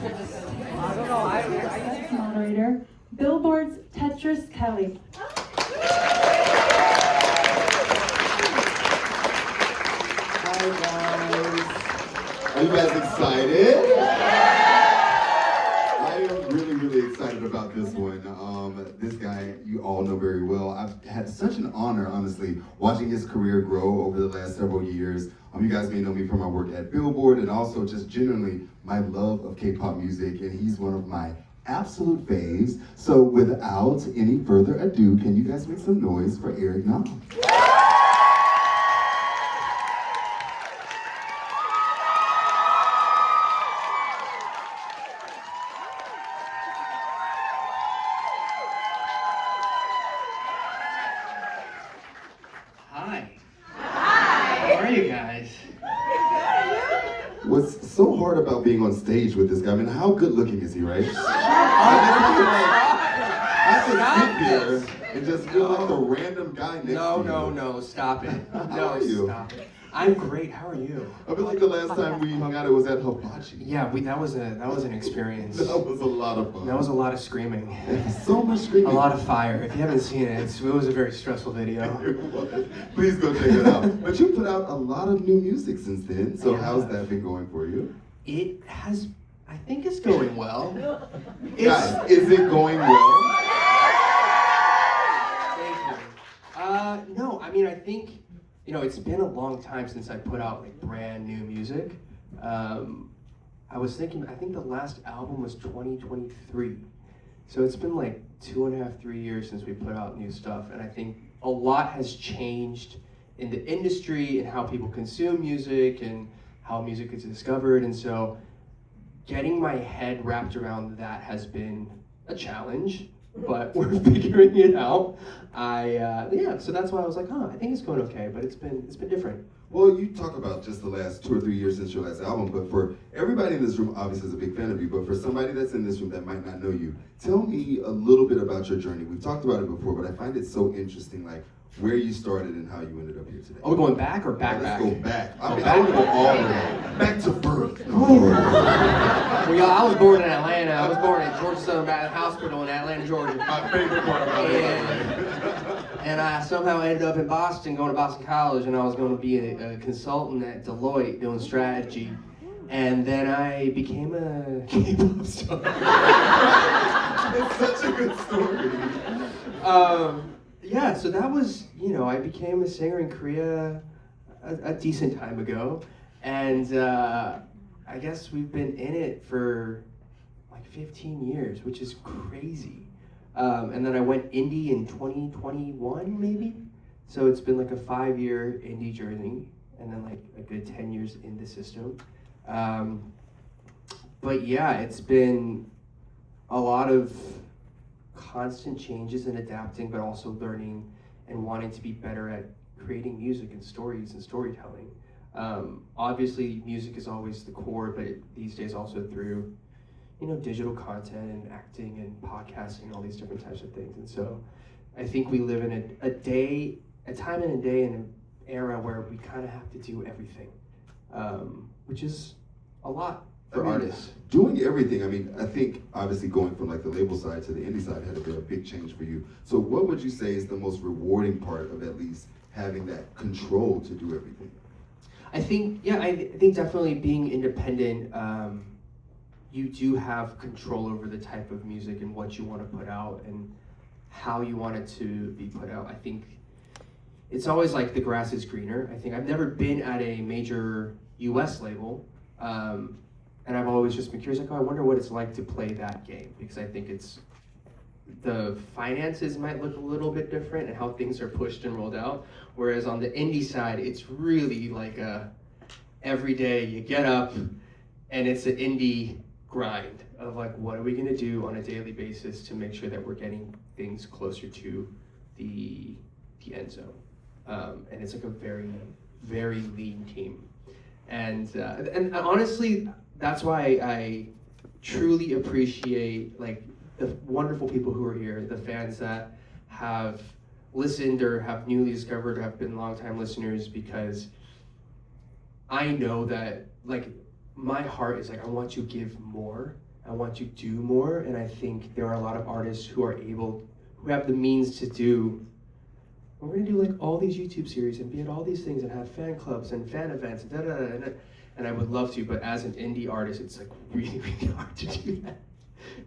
Next moderator, Billboard's Tetris Kelly. Hi guys. Are you guys excited? I am really excited about this one. This guy you all know very well. I've had such an honor, honestly, watching his career grow over the last several years. You guys may know me from my work at Billboard and also just genuinely my love of K-pop music, and he's one of my absolute faves. So without any further ado, can you guys make some noise for Eric Nam? Hi. How are you guys? What's so hard about being on stage with this guy? I mean, how good looking is he, right? I could sit here and just feel like the random guy next to you. No, stop it. How are you? Stop it. I'm great. How are you? I feel like the last time we hung out, it was at Hibachi. Yeah, that was an experience. That was a lot of fun. That was a lot of screaming. So much screaming. A lot of fire. If you haven't seen it, it was a very stressful video. It was. Please go check it out. But you put out a lot of new music since then. So how's that been going for you? It has. I think it's going well. Guys, is it going well? Thank you. No, I mean, I think, it's been a long time since I put out like brand new music. I was thinking, I think the last album was 2023. So it's been like 2.5, 3 years since we put out new stuff. And I think a lot has changed in the industry and how people consume music and how music is discovered. And so getting my head wrapped around that has been a challenge, but we're figuring it out. So that's why I was like, I think it's going okay, but it's been different. Well, you talk about just the last 2 or 3 years since your last album, but for everybody in this room, obviously is a big fan of you, but for somebody that's in this room that might not know you, tell me a little bit about your journey. We've talked about it before, but I find it so interesting, like where you started and how you ended up here today. Are we going back or back? Let's go back. I back. want to go all the way back to birth. Well, y'all, I was born in Atlanta. I was born at Georgia Southern Baptist Hospital in Atlanta, Georgia. My favorite part about it. And I somehow ended up in Boston, going to Boston College, and I was going to be a consultant at Deloitte doing strategy. And then I became a K-pop star. It's such a good story. Yeah, so that was, I became a singer in Korea a decent time ago. And I guess we've been in it for like 15 years, which is crazy. And then I went indie in 2021, maybe. So it's been like a 5-year indie journey, and then like a good 10 years in the system. But yeah, it's been a lot of constant changes and adapting, but also learning and wanting to be better at creating music and stories and storytelling. Obviously, music is always the core, but these days also through digital content and acting and podcasting and all these different types of things. And so I think we live in a time and a day and an era where we kind of have to do everything, which is a lot for artists. Doing everything, I think obviously going from like the label side to the indie side had been a big change for you. So what would you say is the most rewarding part of at least having that control to do everything? I think definitely being independent, you do have control over the type of music and what you want to put out and how you want it to be put out. I think it's always like the grass is greener. I think I've never been at a major US label, and I've always just been curious, like, I wonder what it's like to play that game, because I think the finances might look a little bit different and how things are pushed and rolled out. Whereas on the indie side, it's really like every day you get up and it's an indie grind of like, what are we gonna do on a daily basis to make sure that we're getting things closer to the end zone. And it's like a very, very lean team. And honestly, that's why I truly appreciate like the wonderful people who are here, the fans that have listened or have newly discovered or have been longtime listeners, because I know that like my heart is like, I want to give more I want to do more, and I think there are a lot of artists who have the means to do, we're gonna do like all these YouTube series and be at all these things and have fan clubs and fan events and I would love to, but as an indie artist, it's like really, really hard to do that.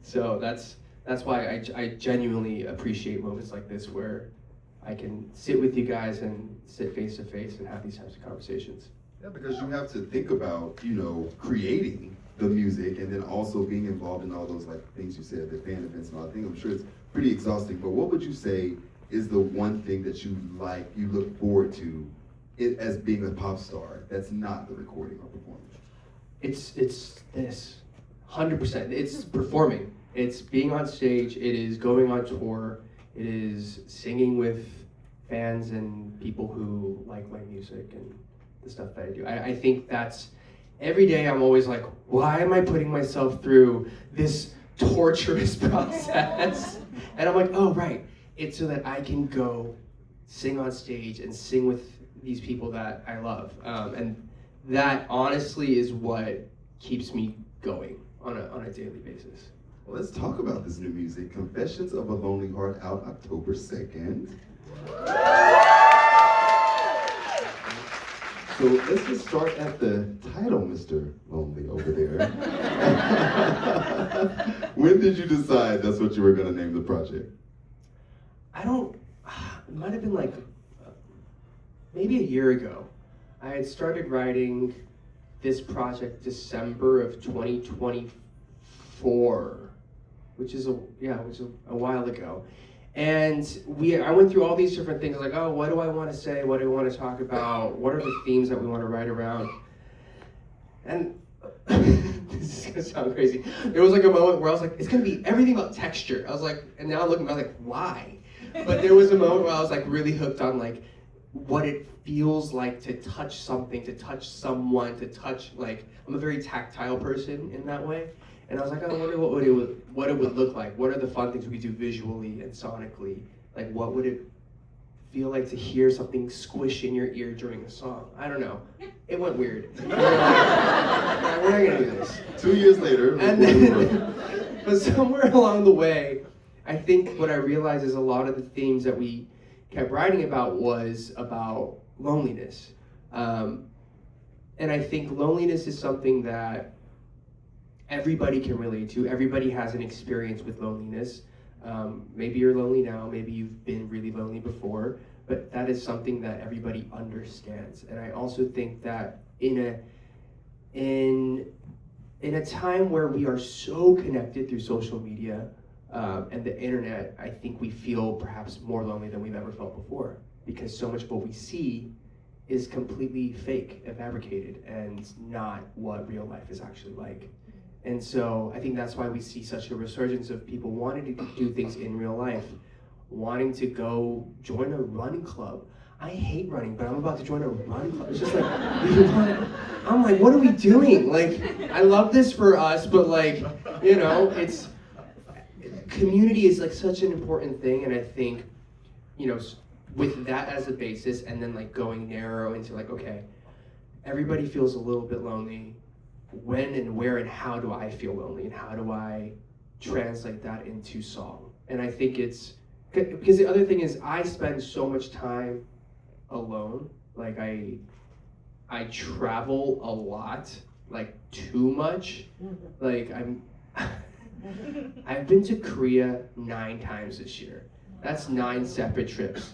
So that's why I genuinely appreciate moments like this where I can sit with you guys and sit face to face and have these types of conversations. Yeah, because you have to think about, creating the music and then also being involved in all those like things you said, the fan events and all. I think I'm sure it's pretty exhausting, but what would you say is the one thing that you look forward to it as being a pop star that's not the recording or performance? It's this, 100%. It's performing. It's being on stage. It is going on tour. It is singing with fans and people who like my music and the stuff that I do. I think that's, every day I'm always like, why am I putting myself through this torturous process? And I'm like, oh, right. It's so that I can go sing on stage and sing with these people that I love. And that honestly is what keeps me going on a daily basis. Well, let's talk about this new music, Confessions of a Lonely Heart, out October 2nd. So let's just start at the title, Mr. Lonely over there. When did you decide that's what you were going to name the project? It might have been like maybe a year ago. I had started writing this project December of 2024, which is a while ago. And I went through all these different things, like, oh, what do I want to say? What do I want to talk about? What are the themes that we want to write around? And this is gonna sound crazy. There was like a moment where I was like, it's gonna be everything about texture. I was like, and now looking, I was like, why? But there was a moment where I was like really hooked on like what it feels like to touch something, to touch someone, to touch, like, I'm a very tactile person in that way. And I was like, I wonder what it would look like. What are the fun things we could do visually and sonically? Like, what would it feel like to hear something squish in your ear during a song? I don't know. It went weird. We're not gonna do this. 2 years later. And then, but somewhere along the way, I think what I realized is a lot of the themes that we kept writing about was about loneliness. And I think loneliness is something that everybody can relate to. Everybody has an experience with loneliness. Maybe you're lonely now, maybe you've been really lonely before, but that is something that everybody understands. And I also think that in a time where we are so connected through social media and the internet, I think we feel perhaps more lonely than we've ever felt before, because so much of what we see is completely fake and fabricated and not what real life is actually like. And so I think that's why we see such a resurgence of people wanting to do things in real life, wanting to go join a run club. I hate running, but I'm about to join a run club. It's just like, I'm like, what are we doing? Like, I love this for us, but like, it's, community is like such an important thing. And I think, with that as a basis and then like going narrow into like, okay, everybody feels a little bit lonely. When and where and how do I feel lonely, and how do I translate that into song? And I think it's, because the other thing is I spend so much time alone. Like I travel a lot, like too much. Like I've been to Korea 9 times this year. That's 9 separate trips.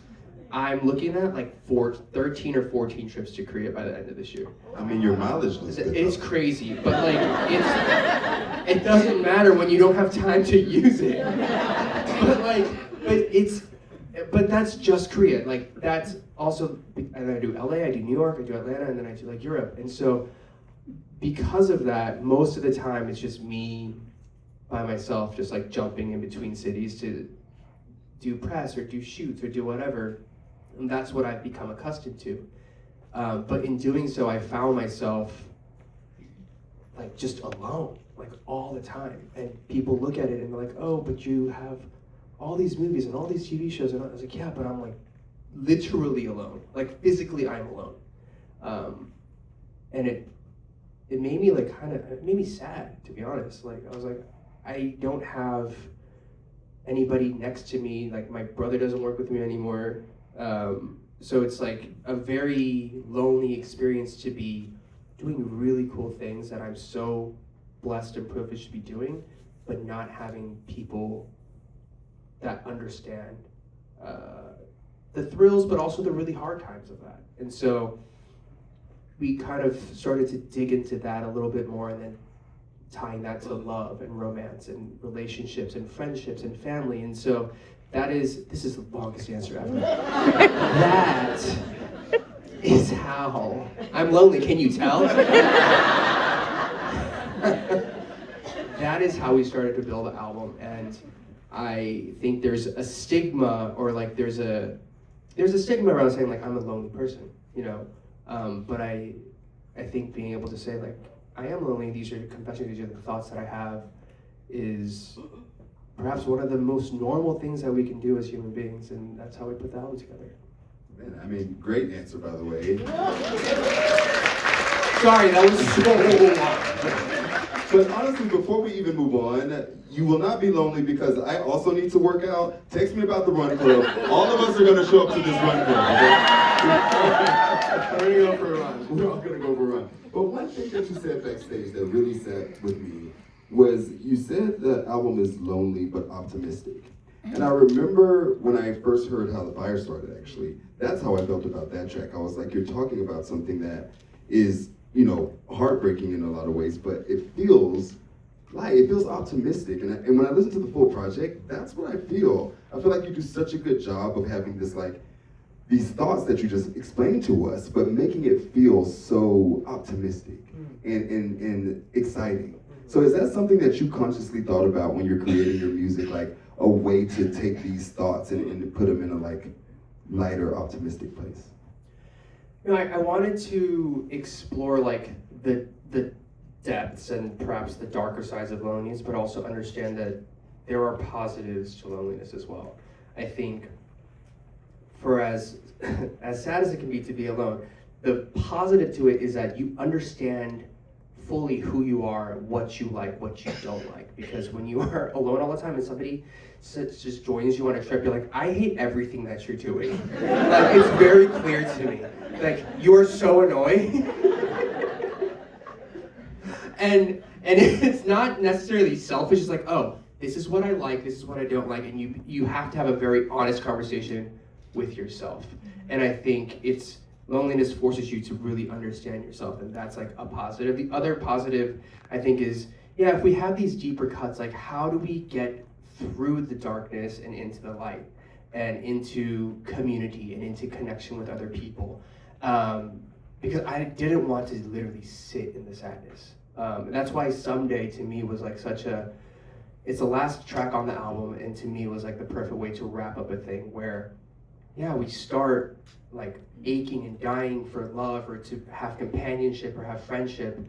I'm looking at like 13 or 14 trips to Korea by the end of this year. I mean, your mileage looks good. It's crazy, but like it doesn't matter when you don't have time to use it. But that's just Korea. Like that's also, and then I do LA, I do New York, I do Atlanta, and then I do like Europe. And so because of that, most of the time it's just me by myself, just like jumping in between cities to do press or do shoots or do whatever. And that's what I've become accustomed to. But in doing so, I found myself like just alone, like all the time. And people look at it and they're like, oh, but you have all these movies and all these TV shows. And I was like, yeah, but I'm like literally alone. Like physically, I'm alone. And it made me like it made me sad, to be honest. Like I was like, I don't have anybody next to me. Like my brother doesn't work with me anymore. So it's like a very lonely experience to be doing really cool things that I'm so blessed and privileged to be doing, but not having people that understand the thrills, but also the really hard times of that. And so we kind of started to dig into that a little bit more, and then tying that to love and romance and relationships and friendships and family. And so this is the longest answer ever. That is how I'm lonely, can you tell? That is how we started to build the album. And I think there's a stigma, or like there's a stigma around saying like I'm a lonely person, you know. But I think being able to say like I am lonely, these are confessions, these are the thoughts that I have, is perhaps one of the most normal things that we can do as human beings, and that's how we put the album together. Man, I mean, great answer, by the way. Sorry, that was so long. But honestly, before we even move on, you will not be lonely because I also need to work out. Text me about the run club. All of us are going to show up to this run club. Okay? We're going to go for a run. We're all going to go for a run. But one thing that you said backstage that really sat with me was you said the album is lonely but optimistic. And I remember when I first heard How the Fire Started, actually, that's how I felt about that track. I was like, you're talking about something that is, you know, heartbreaking in a lot of ways, but it feels light, it feels optimistic. And when I listen to the full project, that's what I feel. I feel like you do such a good job of having this, like, these thoughts that you just explained to us, but making it feel so optimistic and exciting. So is that something that you consciously thought about when you're creating your music, like a way to take these thoughts and put them in a like lighter, optimistic place? You know, I wanted to explore like the depths and perhaps the darker sides of loneliness, but also understand that there are positives to loneliness as well. I think for as sad as it can be to be alone, the positive to it is that you understand fully who you are, what you like, what you don't like. Because when you are alone all the time and somebody just joins you on a trip, you're like, I hate everything that you're doing. Like, it's very clear to me. Like, you are so annoying. and it's not necessarily selfish. It's like, oh, this is what I like, this is what I don't like, and you have to have a very honest conversation with yourself. And I think loneliness forces you to really understand yourself, and that's like a positive. The other positive, I think, is, yeah, if we have these deeper cuts, like how do we get through the darkness and into the light, and into community and into connection with other people? Because I didn't want to literally sit in the sadness. And that's why Someday to me was like it's the last track on the album, and to me it was like the perfect way to wrap up a thing where, yeah, we start like aching and dying for love, or to have companionship or have friendship,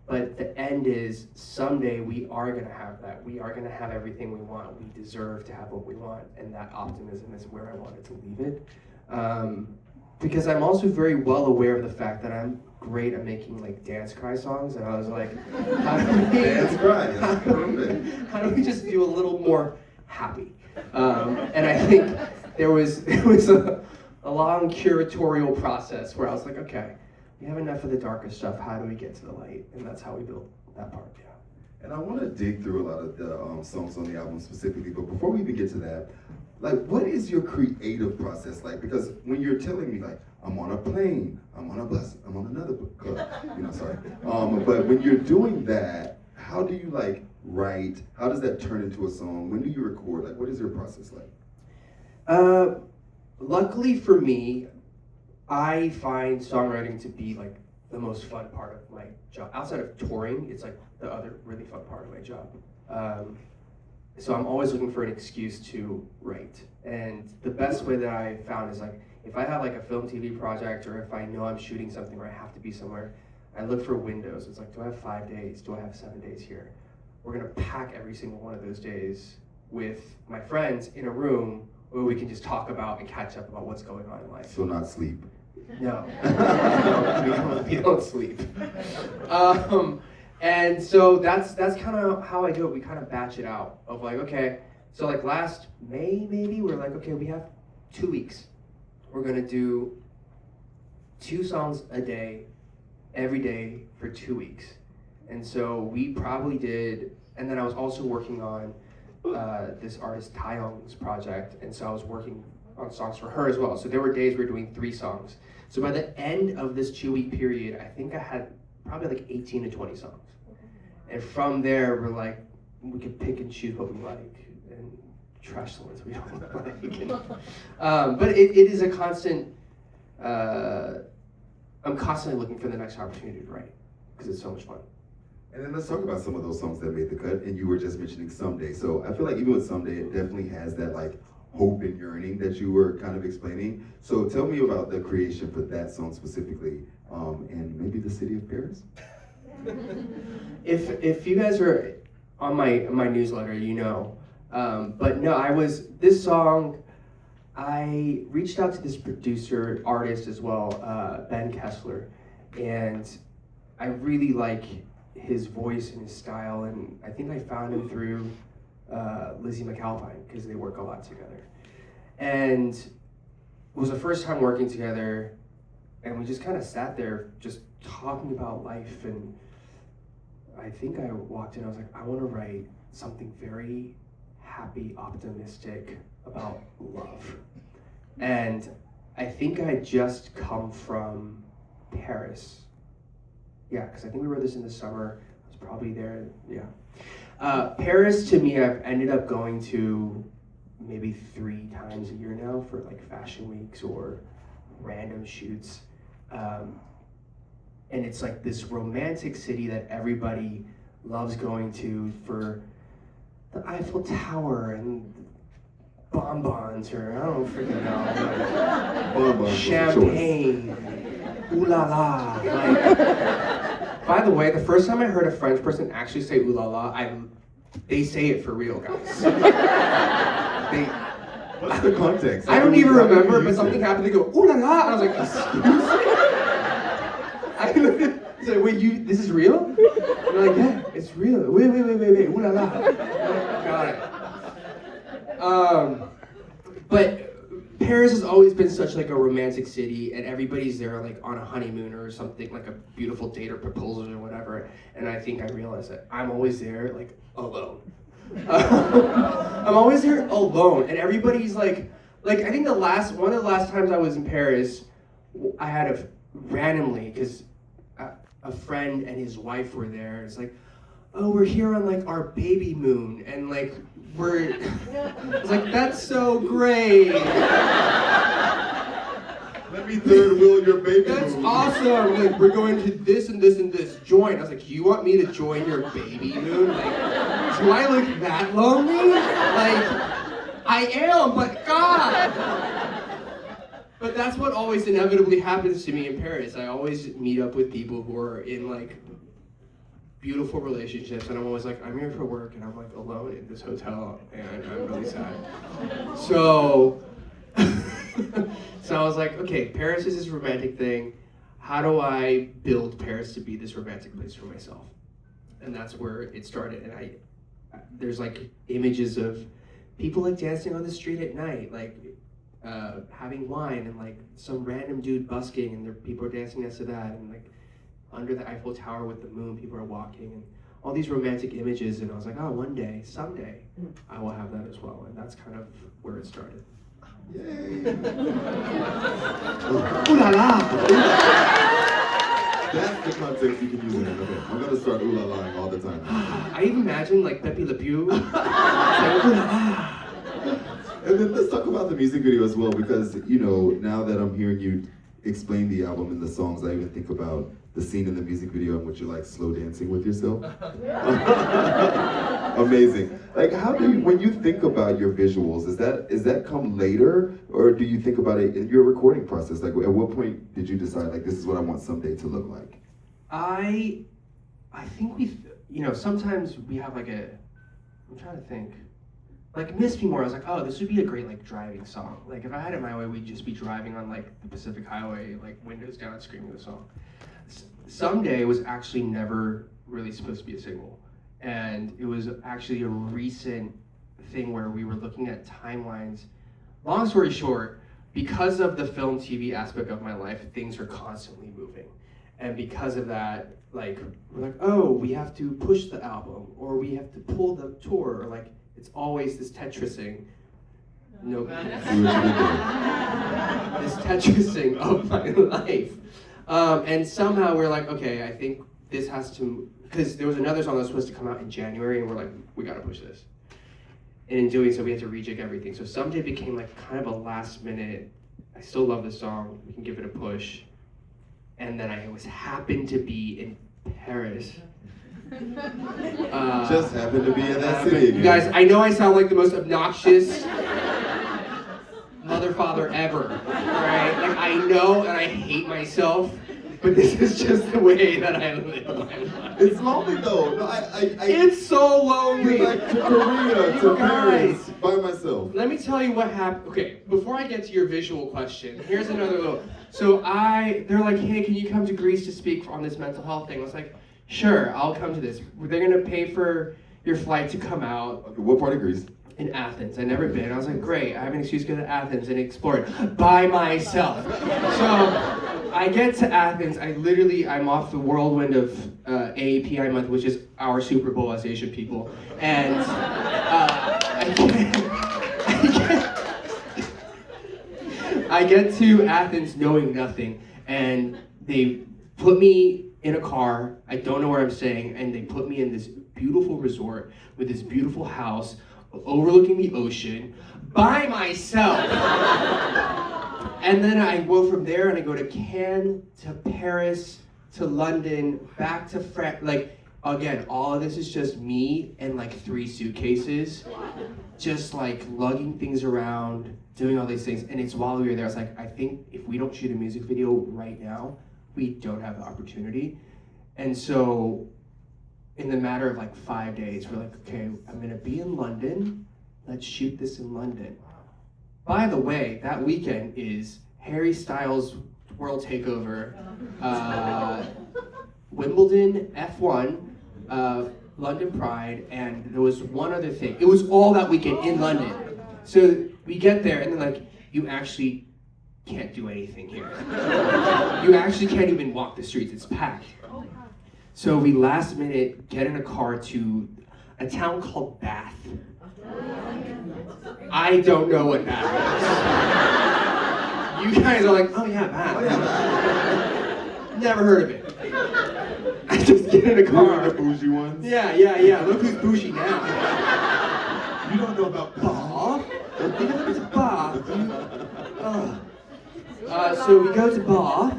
but the end is someday we are going to have that. We are going to have everything we want. We deserve to have what we want, and that optimism is where I wanted to leave it. Because I'm also very well aware of the fact that I'm great at making like dance cry songs, and I was like, how do we just do a little more happy? And I think there was a long curatorial process where I was like, okay, we have enough of the darker stuff, how do we get to the light? And that's how we built that part, yeah. And I want to dig through a lot of the songs on the album specifically, but before we even get to that, like, what is your creative process like? Because when you're telling me, like, I'm on a plane, I'm on a bus, I'm on another club, sorry. But when you're doing that, how do you, like, write? How does that turn into a song? When do you record? Like, what is your process like? Luckily for me, I find songwriting to be like the most fun part of my job. Outside of touring, it's like the other really fun part of my job. So I'm always looking for an excuse to write. And the best way that I found is like, if I have like a film TV project, or if I know I'm shooting something where I have to be somewhere, I look for windows. It's like, do I have 5 days? Do I have 7 days here? We're gonna pack every single one of those days with my friends in a room where we can just talk about and catch up about what's going on in life. So not sleep. No, we don't sleep. And so that's kind of how I do it. We kind of batch it out of like, okay, so like last May maybe, we're like, okay, we have 2 weeks. We're gonna do 2 songs a day, every day for 2 weeks. And so we probably did, and then I was also working on this artist Taeyong's project, and so I was working on songs for her as well. So there were days we were doing 3 songs. So by the end of this 2-week period, I think I had probably like 18 to 20 songs. And from there, we're like, we could pick and choose what we like and trash the ones we don't like. But it is a constant, I'm constantly looking for the next opportunity to write because it's so much fun. And then let's talk about some of those songs that made the cut. And you were just mentioning Someday. So I feel like even with Someday, it definitely has that like hope and yearning that you were kind of explaining. So tell me about the creation for that song specifically, and maybe the city of Paris. If you guys are on my newsletter, you know. But no, this song, I reached out to this producer, artist as well, Ben Kessler, and I really like his voice and his style, and I think I found him through Lizzie McAlpine, because they work a lot together. And it was the first time working together, and we just kind of sat there just talking about life, and I think I walked in, I was like, I want to write something very happy, optimistic about love. And I think I had just come from Paris. Yeah, because I think we wrote this in the summer. I was probably there, yeah. Paris, to me, I've ended up going to maybe 3 times a year now for like fashion weeks or random shoots. And it's like this romantic city that everybody loves going to for the Eiffel Tower and bonbons, or I don't freaking know, Bonbons, champagne, ooh la la. Like, by the way, the first time I heard a French person actually say ooh la la, they say it for real, guys. What's the context? I don't even remember, but something happened. They go ooh la la, and I was like, excuse me. I said, wait, this is real? And they're like, yeah, it's real. Wait, ooh la la. Got it. But Paris has always been such like a romantic city, and everybody's there like on a honeymoon or something, like a beautiful date or proposal or whatever. And I think I realized that I'm always there like alone. I'm always there alone, and everybody's like I think one of the last times I was in Paris, I had randomly, because a friend and his wife were there. It's like, oh, we're here on like our baby moon, and like it's like, that's so great. Let me third wheel your baby. That's moon. awesome. Like, we're going to this and this and this. Join. I was like, you want me to join your baby moon? Like, do I look that lonely? Like, I am, but God. But that's what always inevitably happens to me in Paris. I always meet up with people who are in like beautiful relationships, and I'm always like, I'm here for work, and I'm like alone in this hotel, and I'm really sad. So I was like, okay, Paris is this romantic thing. How do I build Paris to be this romantic place for myself? And that's where it started. And there's like images of people like dancing on the street at night, like having wine, and like some random dude busking, and people are dancing next to that, and like under the Eiffel Tower with the moon, people are walking, and all these romantic images. And I was like, oh, one day, someday, I will have that as well. And that's kind of where it started. Yay. Ooh la la! That's the context you can use in it. Okay, I'm gonna start ooh la laing all the time. I even imagine like Pepe Le Pew. Like, ooh la la. And then let's talk about the music video as well, because you know, now that I'm hearing you explain the album and the songs, I even think about the scene in the music video in which you're like slow dancing with yourself. Amazing. Like, how do you, when you think about your visuals, is that come later, or do you think about it in your recording process? Like, at what point did you decide like this is what I want someday to look like? I think sometimes we have like I'm trying to think. Like Miss Me More, I was like, oh, this would be a great like driving song. Like if I had it my way, we'd just be driving on like the Pacific Highway, like windows down, screaming the song. Someday was actually never really supposed to be a single. And it was actually a recent thing where we were looking at timelines. Long story short, because of the film TV aspect of my life, things are constantly moving. And because of that, like, we're like, oh, we have to push the album, or we have to pull the tour, or like, it's always this Tetrising. No, this Tetrising of my life. And somehow we're like, okay, I think this has to, because there was another song that was supposed to come out in January, and we're like, we gotta push this. And in doing so, we had to rejig everything. So Someday became like kind of a last minute, I still love this song, we can give it a push. And then I was happened to be in Paris. Just happened to be in that city. You guys, I know I sound like the most obnoxious mother father ever, right? Like I know and I hate myself, but this is just the way that I live my life. It's lonely though. No, It's so lonely. Like to Korea, to Paris, by myself. Let me tell you what happened. Okay, before I get to your visual question, here's another little. So they're like, hey, can you come to Greece to speak on this mental health thing? I was like, sure, I'll come to this. They're gonna pay for your flight to come out. Okay, what part of Greece? In Athens. I'd never been. I was like, great, I have an excuse to go to Athens and explore it by myself. So I get to Athens, I'm off the whirlwind of AAPI month, which is our Super Bowl as Asian people. And I get to Athens knowing nothing, and they put me in a car, I don't know where I'm staying, and they put me in this beautiful resort with this beautiful house overlooking the ocean by myself. And then I go from there and I go to Cannes, to Paris, to London, back to France. Like, again, all of this is just me and like 3 suitcases, just like lugging things around, doing all these things. And it's while we were there, I was like, I think if we don't shoot a music video right now, we don't have the opportunity. And so in the matter of like 5 days, we're like, okay, I'm gonna be in London. Let's shoot this in London. By the way, that weekend is Harry Styles' World Takeover, Wimbledon, F1, London Pride, and there was one other thing. It was all that weekend in London. So we get there and they're like, you actually can't do anything here. You actually can't even walk the streets, it's packed. So we last minute get in a car to a town called Bath. I don't know what that is. You guys are like, oh yeah, Bath. Never heard of it. I just get in a car. The bougie ones? Yeah. Look who's bougie now. You don't know about Bath? You go to Bath. So we go to Bath.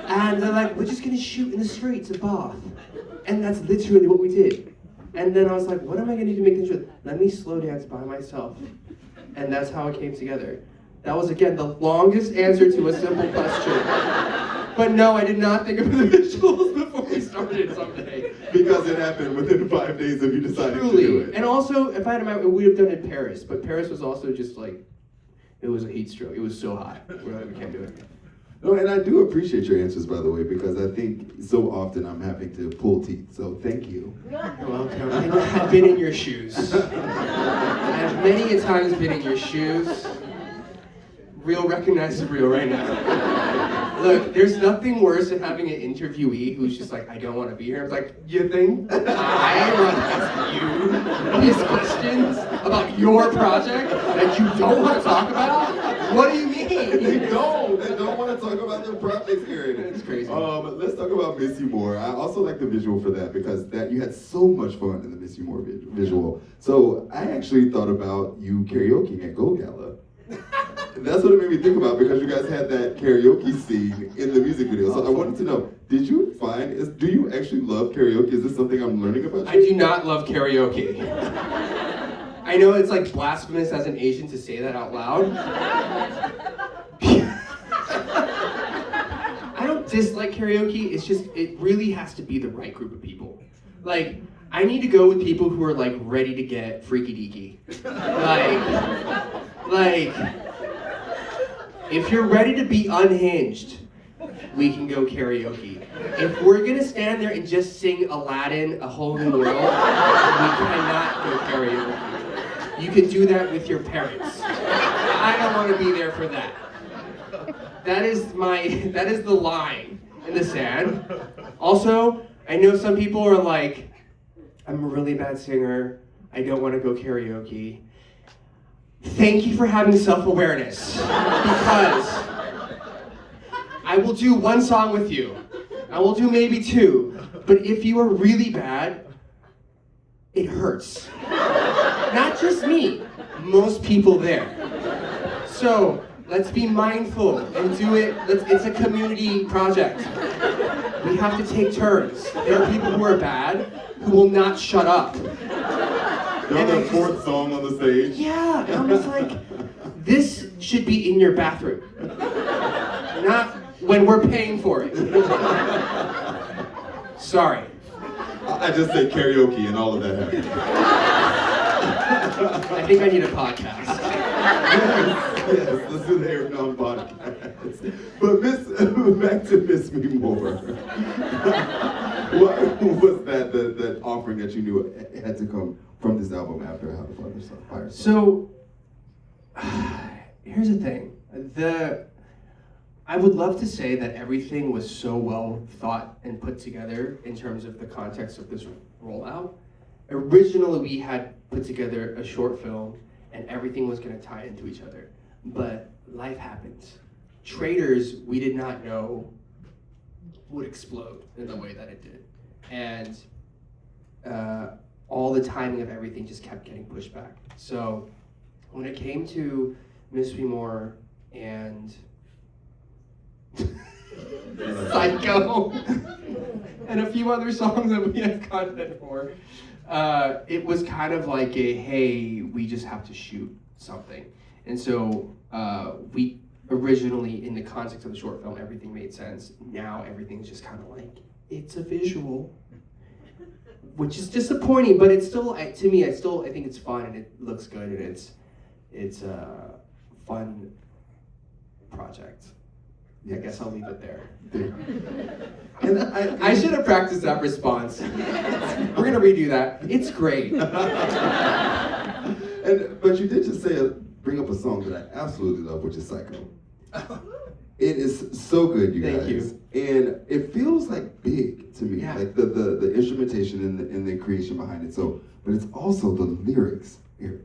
And they're like, we're just gonna shoot in the streets of Bath. And that's literally what we did. And then I was like, what am I gonna do to make things real? Let me slow dance by myself. And that's how it came together. That was, again, the longest answer to a simple question. But no, I did not think of the visuals before we started Someday. Because it happened within 5 days of you deciding Truly. to do it. And also, if I had a we would have done it in Paris. But Paris was also just like, it was a heat stroke. It was so hot. We're like, we can't do it. No, and I do appreciate your answers, by the way, because I think so often I'm having to pull teeth. So thank you. You're welcome. I've been in your shoes. I've many a times been in your shoes. Real recognize the real right now. Look, there's nothing worse than having an interviewee who's just like, I don't want to be here. I'm like, you think I want to ask you these questions about your project that you don't want to talk about? What do you mean? They don't want to talk about their projects here. It's crazy. Let's talk about Miss You More. I also like the visual for that because you had so much fun in the Miss You More visual. So I actually thought about you karaokeing at Gold Gala. That's what it made me think about because you guys had that karaoke scene in the music video. So I wanted to know, do you actually love karaoke? Is this something I'm learning about you? I do not love karaoke. I know it's like blasphemous as an Asian to say that out loud. I don't dislike karaoke, it's just, it really has to be the right group of people. Like, I need to go with people who are like ready to get freaky deaky. Like, if you're ready to be unhinged, we can go karaoke. If we're gonna stand there and just sing Aladdin, A Whole New World, we cannot go karaoke. You can do that with your parents. I don't want to be there for that. That is the line in the sand. Also, I know some people are like, I'm a really bad singer, I don't want to go karaoke. Thank you for having self-awareness, because I will do one song with you. I will do maybe two, but if you are really bad, it hurts. Not just me, most people there. So let's be mindful and do it. It's a community project. We have to take turns. There are people who are bad who will not shut up. They're on their fourth song on the stage. Yeah, and I'm just like, this should be in your bathroom, not when we're paying for it. Sorry. I just said karaoke and all of that happened. I think I need a podcast. Yes, let's do the Eric Nam podcast. But back to Miss Me More. What was that offering that you knew had to come from this album after How the Father Fire? So, here's the thing. I would love to say that everything was so well thought and put together in terms of the context of this rollout. Originally, we had put together a short film and everything was going to tie into each other. But life happens. Traders, we did not know would explode in the way that it did. And all the timing of everything just kept getting pushed back. So when it came to Miss Me More and Psycho and a few other songs that we have content for, it was kind of like a, hey, we just have to shoot something. And so we originally, in the context of the short film, everything made sense. Now everything's just kind of like, it's a visual, which is disappointing, but it's still, to me, I think it's fun and it looks good and it's a fun project. I guess I'll leave it there. And I should have practiced that response. We're gonna redo that. It's great. But you did just bring up a song that I absolutely love, which is Psycho. It is so good, you guys. Thank you. And it feels like big to me, Yeah. like the instrumentation and the creation behind it. So, but it's also the lyrics. Here,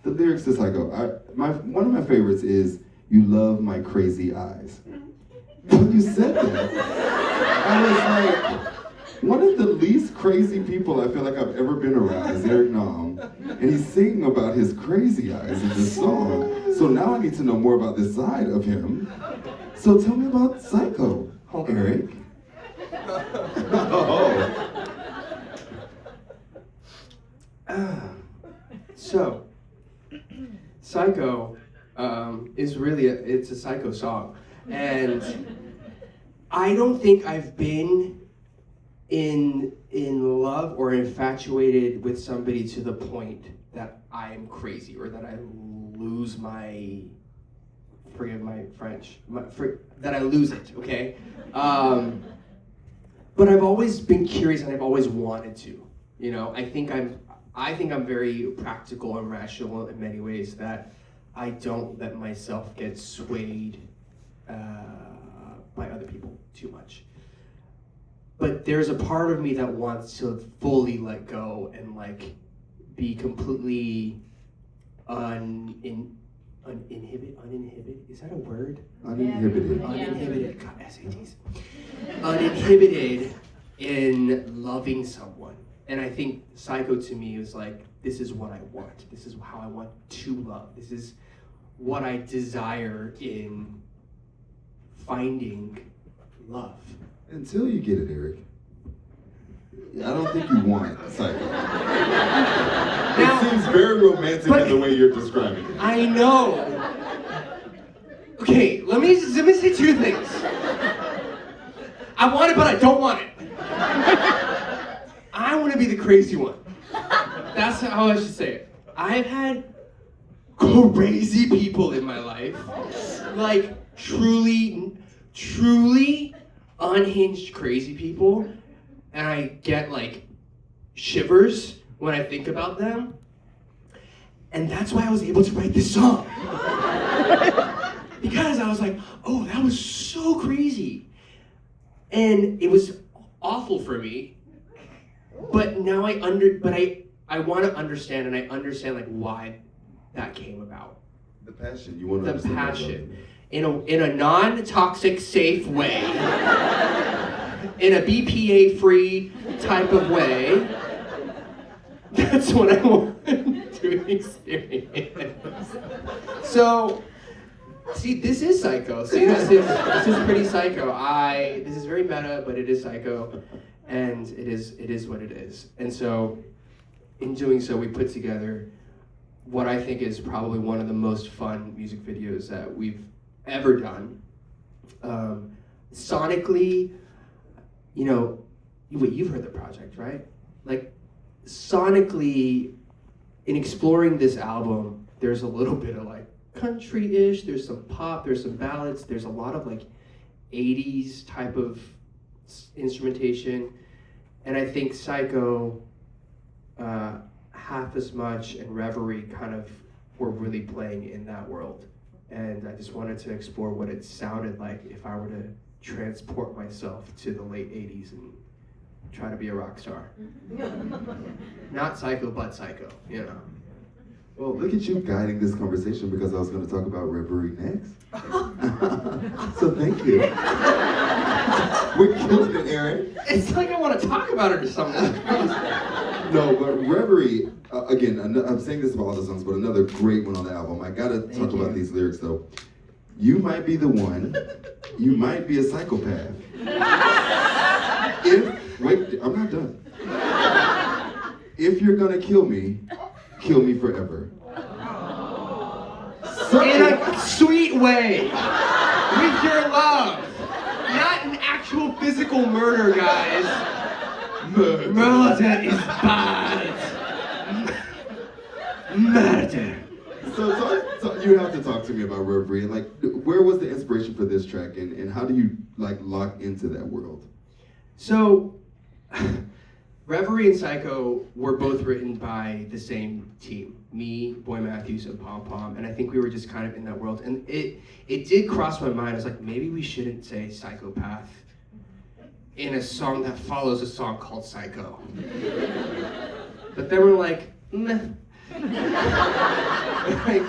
the lyrics to Psycho. One of my favorites is "You love my crazy eyes." When you said that, I was like, one of the least crazy people I feel like I've ever been around is Eric Nam, and he's singing about his crazy eyes in this song. So now I need to know more about this side of him. So tell me about Psycho, Eric. So, Psycho is really it's a Psycho song, and I don't think I've been in love or infatuated with somebody to the point that I am crazy or that I lose my, forgive my French, that I lose it, okay? But I've always been curious and I've always wanted to, you know? I think I'm very practical and rational in many ways, that I don't let myself get swayed by other people too much. But there's a part of me that wants to fully let go and like be completely uninhibited. Is that a word? Uninhibited. Uninhibited. God, SATs. Uninhibited in loving someone. And I think Psycho to me is like, this is what I want. This is how I want to love. This is what I desire in finding love. Until you get it, Eric. I don't think you want Psycho. It seems very romantic in the way you're describing it. I know. Okay, let me say two things. I want it, but I don't want it. I want to be the crazy one. That's how I should say it. I've had crazy people in my life, like truly truly unhinged crazy people, and I get like shivers when I think about them. And that's why I was able to write this song. Because I was like, oh, that was so crazy. And it was awful for me. But now I want to understand, and I understand like why that came about. The passion, you want to The understand passion. In a non-toxic, safe way. In a BPA-free type of way. That's what I want to experience. So, see, this is psycho. See, this is pretty psycho. This is very meta, but it is psycho, and it is what it is. And so, in doing so, we put together what I think is probably one of the most fun music videos that we've ever done. Sonically, you know, you've heard the project, right? Like, sonically, in exploring this album, there's a little bit of like country-ish, there's some pop, there's some ballads, there's a lot of like 80s type of instrumentation, and I think Psycho half as much and Reverie kind of were really playing in that world. And I just wanted to explore what it sounded like if I were to transport myself to the late 80s and try to be a rock star. Not psycho, but psycho, you know. Well, look at you guiding this conversation because I was going to talk about Reverie next. So thank you. We're killing it, Aaron. It's like I want to talk about it or something. No, but Reverie, again, I'm saying this about all the songs, but another great one on the album. I got to talk about these lyrics though. You might be the one, you might be a psychopath. Wait, I'm not done. If you're gonna kill me forever. So, in a sweet way. With your love. Not an actual physical murder, guys. Murder is bad. Murder. So you have to talk to me about Reverie. And like, where was the inspiration for this track, and how do you like lock into that world? So, Reverie and Psycho were both written by the same team. Me, Boy Matthews, and Pom Pom. And I think we were just kind of in that world. And it did cross my mind. I was like, maybe we shouldn't say psychopath in a song that follows a song called Psycho. But then we're like, meh. Like,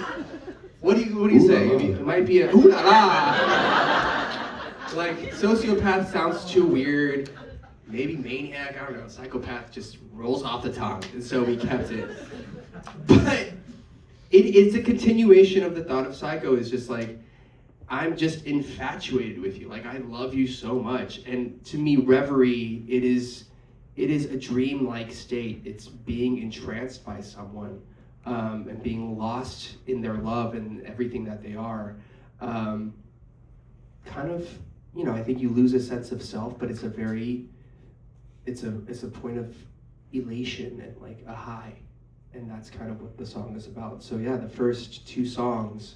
what do you say? It might be a ooh la la. Like, sociopath sounds too weird. Maybe maniac, I don't know, psychopath just rolls off the tongue, and so we kept it. But it's a continuation of the thought of Psycho. Is just like, I'm just infatuated with you. Like, I love you so much. And to me, Reverie, it is a dream-like state. It's being entranced by someone, and being lost in their love and everything that they are. Kind of, you know, I think you lose a sense of self, but it's a point of elation and like a high. And that's kind of what the song is about. So yeah, the first two songs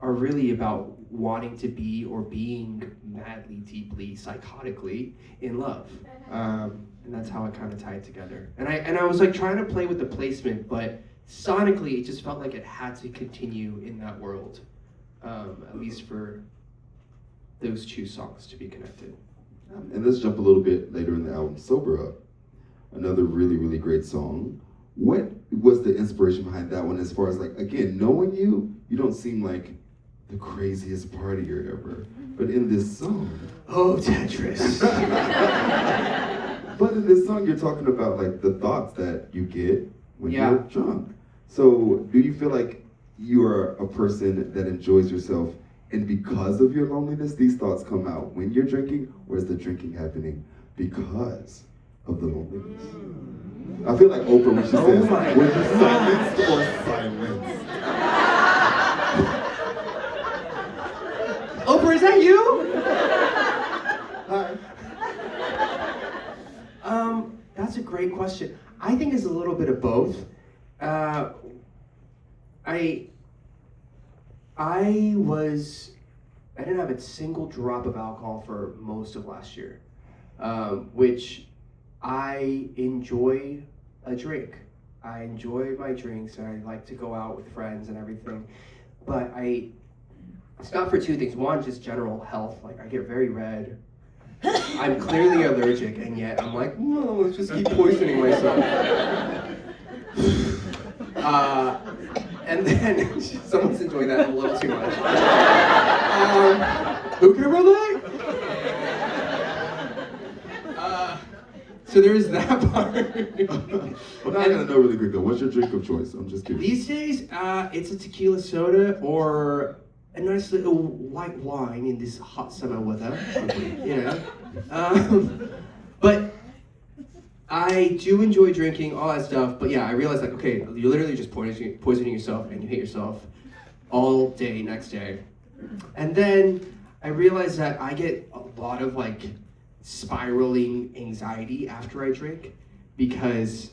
are really about wanting to be or being madly, deeply, psychotically in love. And that's how I kind of tie it together. And I was like trying to play with the placement, but sonically it just felt like it had to continue in that world, at least for those two songs to be connected. And let's jump a little bit later in the album, Sober Up. Another really, really great song. What was the inspiration behind that one as far as like, again, knowing you don't seem like the craziest partier ever. But in this song... Oh, Tetris. But in this song, you're talking about like the thoughts that you get when you're drunk. So do you feel like you are a person that enjoys yourself, and because of your loneliness, these thoughts come out when you're drinking, or is the drinking happening because of the loneliness? I feel like Oprah when she says, were you silenced or silenced? Oprah, is that you? Hi. That's a great question. I think it's a little bit of both. I was I didn't have a single drop of alcohol for most of last year, which I enjoy a drink. I enjoy my drinks, and I like to go out with friends and everything. But it's not for two things. One, just general health. Like, I get very red. I'm clearly allergic, and yet I'm like, no, let's just keep poisoning myself. And then someone's enjoying that a little too much. Who can relate? So there's that part. Well, now I gotta know really quick though. What's your drink of choice? I'm just curious. These days, it's a tequila soda or a nice little white wine in this hot summer weather. You know. But I do enjoy drinking, all that stuff. But yeah, I realized like, okay, you're literally just poisoning yourself, and you hate yourself all day next day. And then I realized that I get a lot of like spiraling anxiety after I drink, because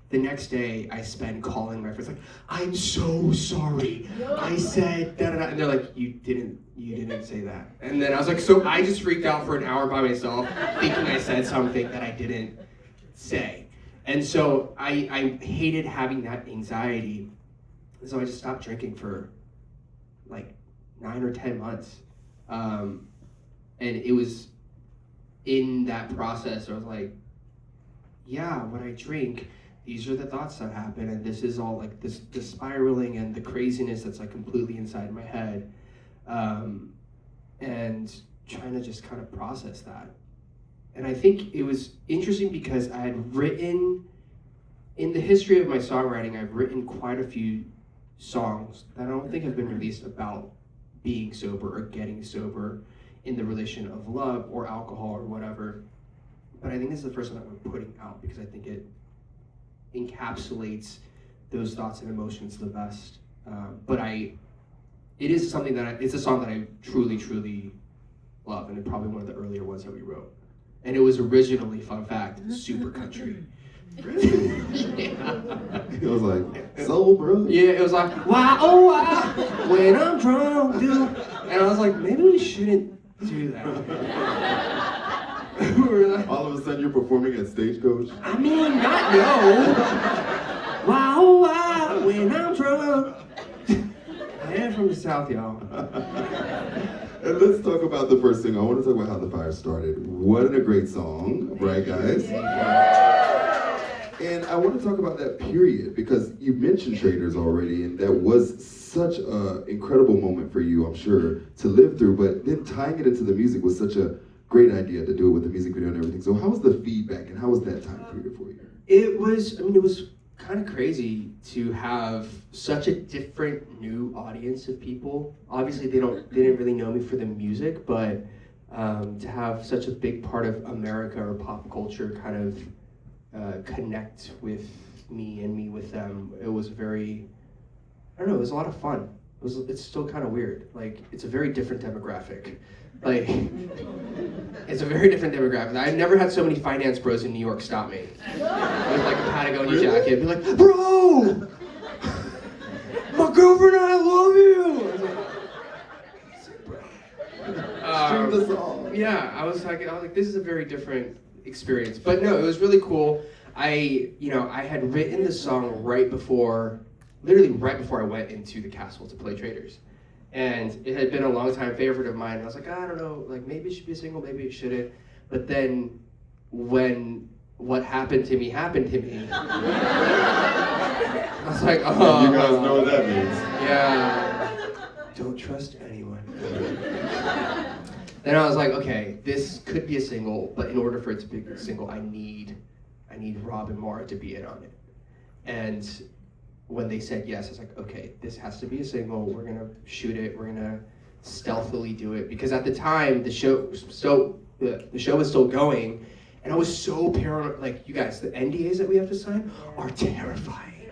the next day I spend calling my friends like, I'm so sorry, I said da da da, and they're like, you didn't say that. And then I was like, so I just freaked out for an hour by myself thinking I said something that I didn't say. And so I hated having that anxiety, so I just stopped drinking for like 9 or 10 months. And it was in that process, I was like, yeah, when I drink, these are the thoughts that happen, and this is all like this the spiraling and the craziness that's like completely inside my head, and trying to just kind of process that. And I think it was interesting because I had written, in the history of my songwriting, I've written quite a few songs that I don't think have been released about being sober or getting sober in the relation of love or alcohol or whatever. But I think this is the first one that we're putting out because I think it encapsulates those thoughts and emotions the best. It is something that it's a song that I truly, truly love, and it's probably one of the earlier ones that we wrote. And it was originally, fun fact, super country. Yeah. It was like, soul, bro. Yeah, it was like, why, oh, why, when I'm drunk, dude. And I was like, maybe we shouldn't do that. We were like, all of a sudden you're performing at Stagecoach? I mean, not no. Why, oh, why, when I'm drunk. I am from the South, y'all. And let's talk about the first thing. I want to talk about how the fire started. What a great song, right, guys? And I want to talk about that period because you mentioned Traders already, and that was such an incredible moment for you, I'm sure, to live through. But then tying it into the music was such a great idea to do it with the music video and everything. So how was the feedback, and how was that time period for you? It was kind of crazy to have such a different new audience of people. Obviously, they didn't really know me for the music, but to have such a big part of America or pop culture kind of connect with me and me with them, it was very, I don't know, it was a lot of fun. It's still kind of weird. Like, it's a very different demographic. Like, it's a very different demographic. I've never had so many finance bros in New York stop me with like a Patagonia jacket and be like, bro, my girlfriend and I love you. I was like, Stream the song. yeah, I was like, this is a very different experience. But no, it was really cool. I had written the song literally right before I went into the castle to play Traders. And it had been a long time favorite of mine. I was like, I don't know, like maybe it should be a single, maybe it shouldn't. But then when what happened to me, I was like, oh. You guys know what that means. Yeah. Don't trust anyone. Then I was like, okay, this could be a single, but in order for it to be a single, I need Rob and Mara to be in on it. And when they said yes, I was like, okay, this has to be a single. We're gonna shoot it. We're gonna stealthily do it, because at the time the show was still going, and I was so paranoid. Like, you guys, the NDAs that we have to sign are terrifying.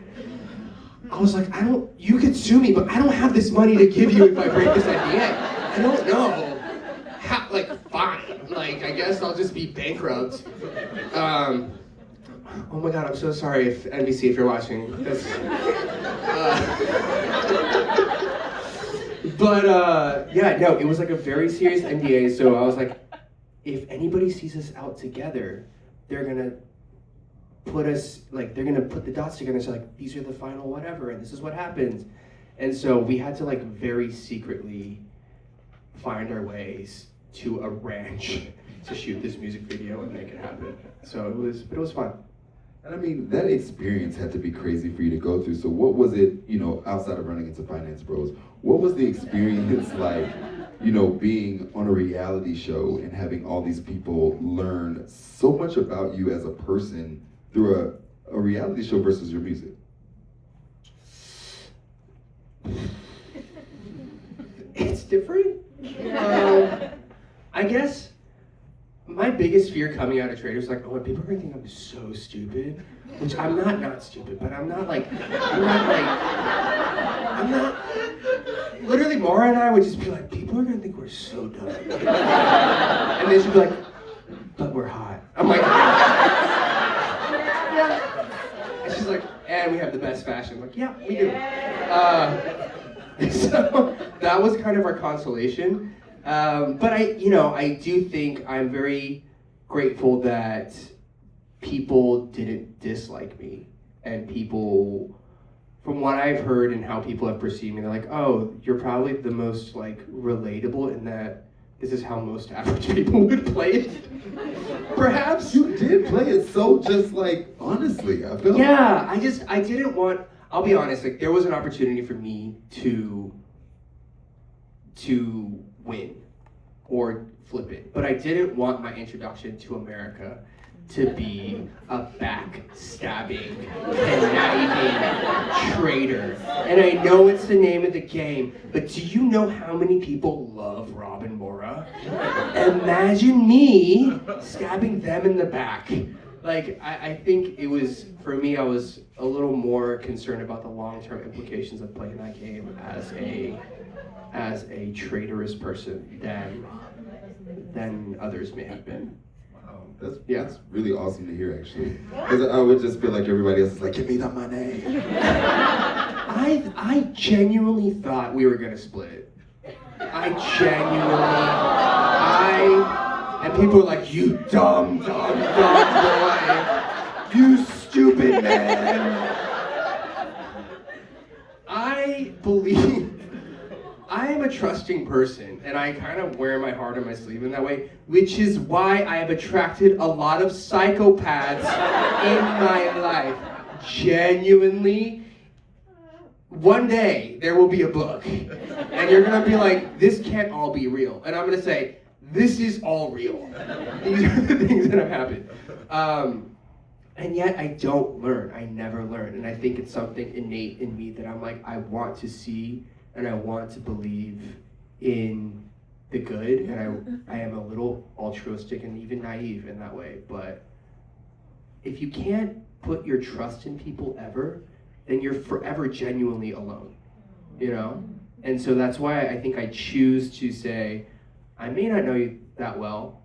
I was like, you could sue me, but I don't have this money to give you if I break this NDA. I don't know how. Like, fine. Like, I guess I'll just be bankrupt. Oh my God, I'm so sorry if NBC, if you're watching. But yeah, no, it was like a very serious NDA. So I was like, if anybody sees us out together, they're gonna put us like they're gonna put the dots together and say like these are the final whatever, and this is what happens. And so we had to like very secretly find our ways to a ranch to shoot this music video and make it happen. So it was fun. And I mean, that experience had to be crazy for you to go through. So what was it, outside of running into Finance Bros, what was the experience like, being on a reality show and having all these people learn so much about you as a person through a reality show versus your music? It's different. I guess my biggest fear coming out of Trader is like, oh, people are gonna think I'm so stupid, which I'm not stupid, but I'm not. Literally, Mara and I would just be like, people are gonna think we're so dumb, and then she'd be like, but we're hot. I'm like, yeah. And she's like, and we have the best fashion. I'm like, yeah, we do. So that was kind of our consolation. But I do think I'm very grateful that people didn't dislike me, and people, from what I've heard and how people have perceived me, they're like, oh, you're probably the most like relatable in that this is how most average people would play it. Perhaps. You did play it so just like, honestly, I feel. Yeah, I didn't want, I'll be honest, like there was an opportunity for me to win or flip it, but I didn't want my introduction to America to be a backstabbing, conniving traitor. And I know it's the name of the game, but do you know how many people love Rob and Mora? Imagine me stabbing them in the back. Like, I think it was, for me, I was a little more concerned about the long-term implications of playing that game as a traitorous person than others may have been. That's really awesome to hear, actually. Because I would just feel like everybody else is like, give me the money. I genuinely thought we were gonna split it. And people were like, you dumb boy. You stupid man. I am a trusting person, and I kind of wear my heart on my sleeve in that way, which is why I have attracted a lot of psychopaths in my life. Genuinely, one day there will be a book, and you're gonna be like, this can't all be real. And I'm gonna say, this is all real. These are the things that have happened. And yet I don't learn, I never learn. And I think it's something innate in me that I'm like, I want to see and I want to believe in the good, and I am a little altruistic and even naive in that way. But if you can't put your trust in people ever, then you're forever genuinely alone, And so that's why I think I choose to say, I may not know you that well,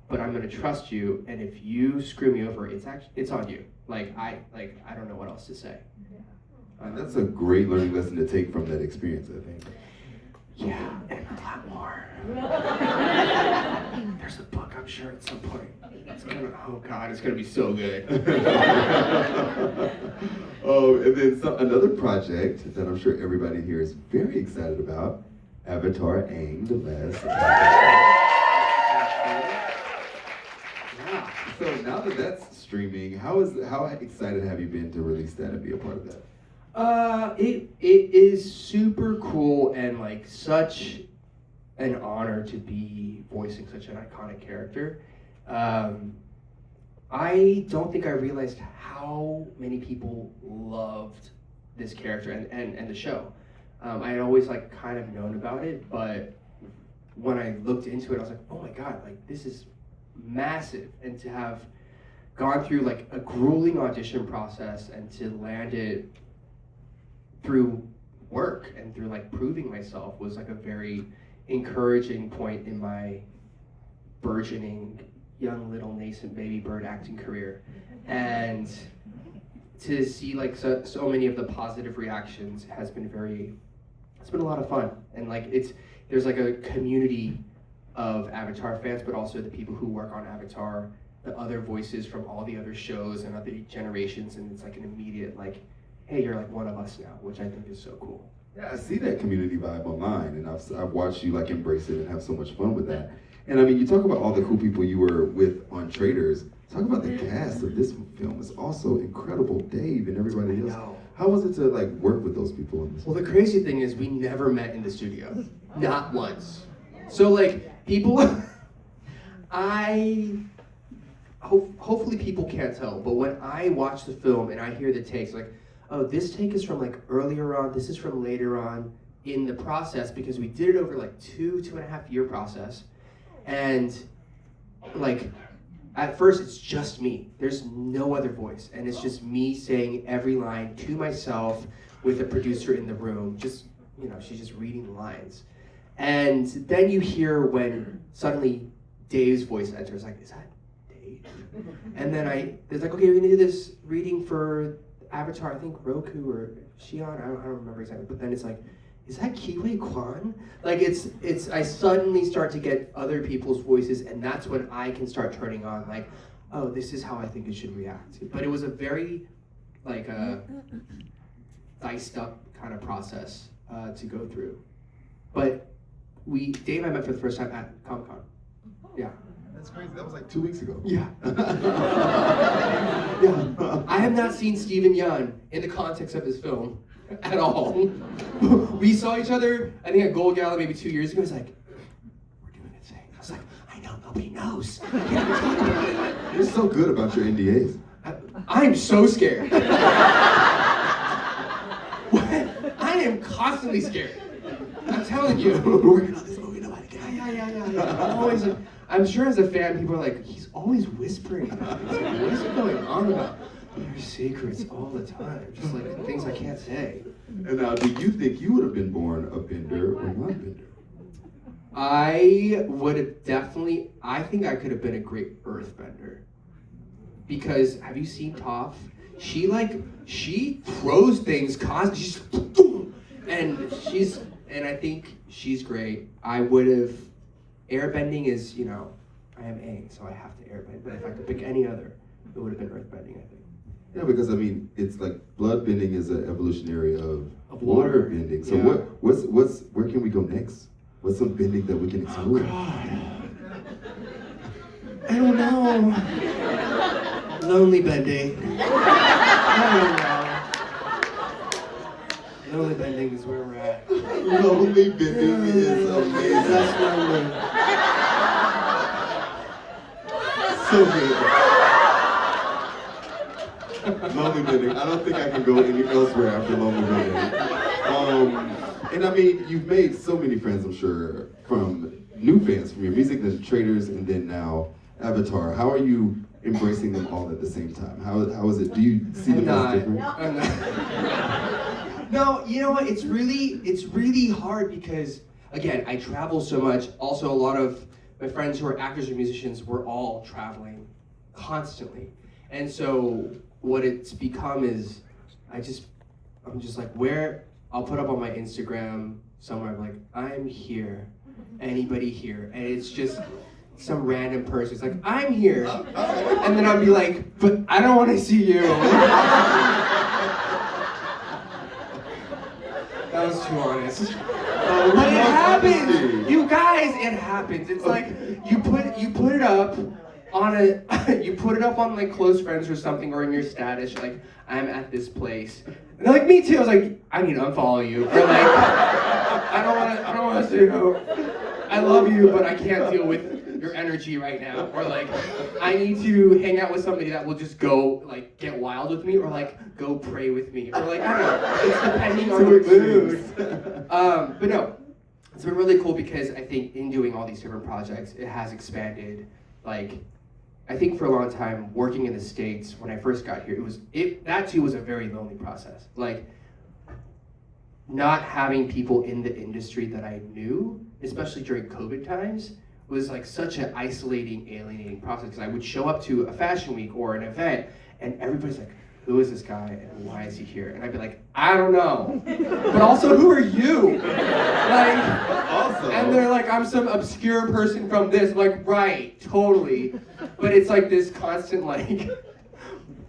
but I'm gonna trust you, and if you screw me over, it's on you. I don't know what else to say. And that's a great learning lesson to take from that experience, I think. Yeah, and a lot more. There's a book, I'm sure, at some point. Oh God, it's gonna be so good. And then another project that I'm sure everybody here is very excited about, Avatar Aang, the Last. Yeah. So now that that's streaming, how excited have you been to release that and be a part of that? It is super cool and like such an honor to be voicing such an iconic character. I don't think I realized how many people loved this character and the show. I had always like kind of known about it, but when I looked into it, I was like, oh my God, like this is massive. And to have gone through like a grueling audition process and to land it through work and through like proving myself was like a very encouraging point in my burgeoning young little nascent baby bird acting career. And to see like so many of the positive reactions has been very it's been a lot of fun. And like there's like a community of Avatar fans, but also the people who work on Avatar, the other voices from all the other shows and other generations, and it's like an immediate like, hey, you're like one of us now, which I think is so cool. Yeah, I see that community vibe online, and I've watched you like embrace it and have so much fun with that. And I mean, you talk about all the cool people you were with on Traders. Talk about the cast of this film. It's also incredible, Dave and everybody else. How was it to like work with those people on this? Well, the crazy thing is we never met in the studio, not once. So like people, hopefully people can't tell, but when I watch the film and I hear the takes, like, oh, this take is from like earlier on, this is from later on in the process, because we did it over like 2.5 year process. And like, at first it's just me. There's no other voice. And it's just me saying every line to myself with a producer in the room. Just, you know, she's just reading the lines. And then you hear when suddenly Dave's voice enters, like, is that Dave? And then it's like, okay, we're gonna do this reading for Avatar, I think Roku or Xi'an, I don't remember exactly, but then it's like, is that Kiwi Kwan? Like I suddenly start to get other people's voices, and that's when I can start turning on like, oh, this is how I think it should react. But it was a very like diced up kind of process to go through. But Dave and I met for the first time at Comic-Con. Yeah. That's crazy. That was like 2 weeks ago. Yeah. Yeah. I have not seen Steven Yeun in the context of his film at all. We saw each other, I think at Gold Gala maybe 2 years ago. He's like, we're doing a thing. I was like, I know, nobody knows. I can't even talk about it. You're so good about your NDAs. I'm so scared. I am constantly scared. I'm telling you. We're working on this movie, nobody can. Yeah. I'm sure as a fan, people are like, he's always whispering. What is going on about? There's secrets all the time, just like things I can't say. And now, do you think you would have been born a bender or not bender? I would have definitely, I think I could have been a great earthbender. Because, have you seen Toph? She throws things constantly, and I think she's great. I would have, airbending is, you know, I am Aang, so I have to airbend, but if I could pick any other, it would have been earthbending, I think. Yeah, because I mean, it's like blood bending is an evolutionary of water bending. So yeah. where can we go next? What's some bending that we can explore? Oh God. I don't know. Lonely bending. I don't know. Lonely bending is where we're at. Lonely bending is amazing. That's lonely. So good. Lonely bending. I don't think I can go any elsewhere after lonely bending. And I mean, you've made so many friends, I'm sure, from new fans, from your music, the Traders, and then now Avatar. How are you embracing them all at the same time? How is it? Do you see them as different? No, you know what? It's really hard because, again, I travel so much. Also, a lot of my friends who are actors or musicians, we're all traveling constantly. And so what it's become is I'm just like, where I'll put up on my Instagram somewhere, like, I'm here, anybody here? And it's just some random person. It's like, I'm here. And then I'll be like, but I don't want to see you. That was too honest. But it happens! You guys, it happens. It's like, you put it up on you put it up on like close friends or something, or in your status, like, I'm at this place. And they're like, me too. I was like, I need to unfollow you. Or like, I don't want to say no. I love you, but I can't deal with your energy right now. Or like, I need to hang out with somebody that will just go like get wild with me, or like go pray with me. Or like, I don't know. It's depending on the mood. But no, it's been really cool because I think in doing all these different projects, it has expanded. Like, I think for a long time, working in the States, when I first got here, that too was a very lonely process. Like, not having people in the industry that I knew, especially during COVID times, was like such an isolating, alienating process. Because I would show up to a fashion week or an event, and everybody's like, who is this guy and why is he here? And I'd be like, I don't know. But also, who are you? Like, Also, and they're like, I'm some obscure person from this. I'm like, right, totally. But it's like this constant like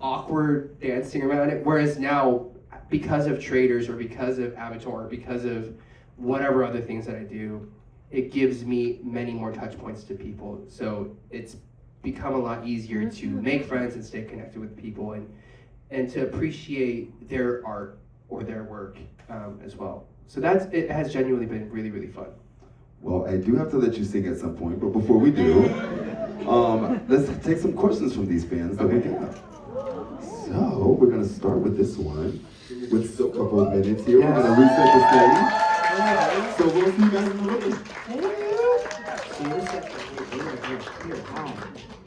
awkward dancing around it. Whereas now, because of traders or because of Avatar or because of whatever other things that I do, it gives me many more touch points to people. So it's become a lot easier to make friends and stay connected with people and to appreciate their art or their work as well. So it has genuinely been really, really fun. well, I do have to let you sing at some point, but before we do, let's take some questions from these fans that we got. So we're gonna start with this one. With a couple of minutes here, we're gonna reset the stage. So we'll see you guys in a little bit. See you in a second. Here, hi.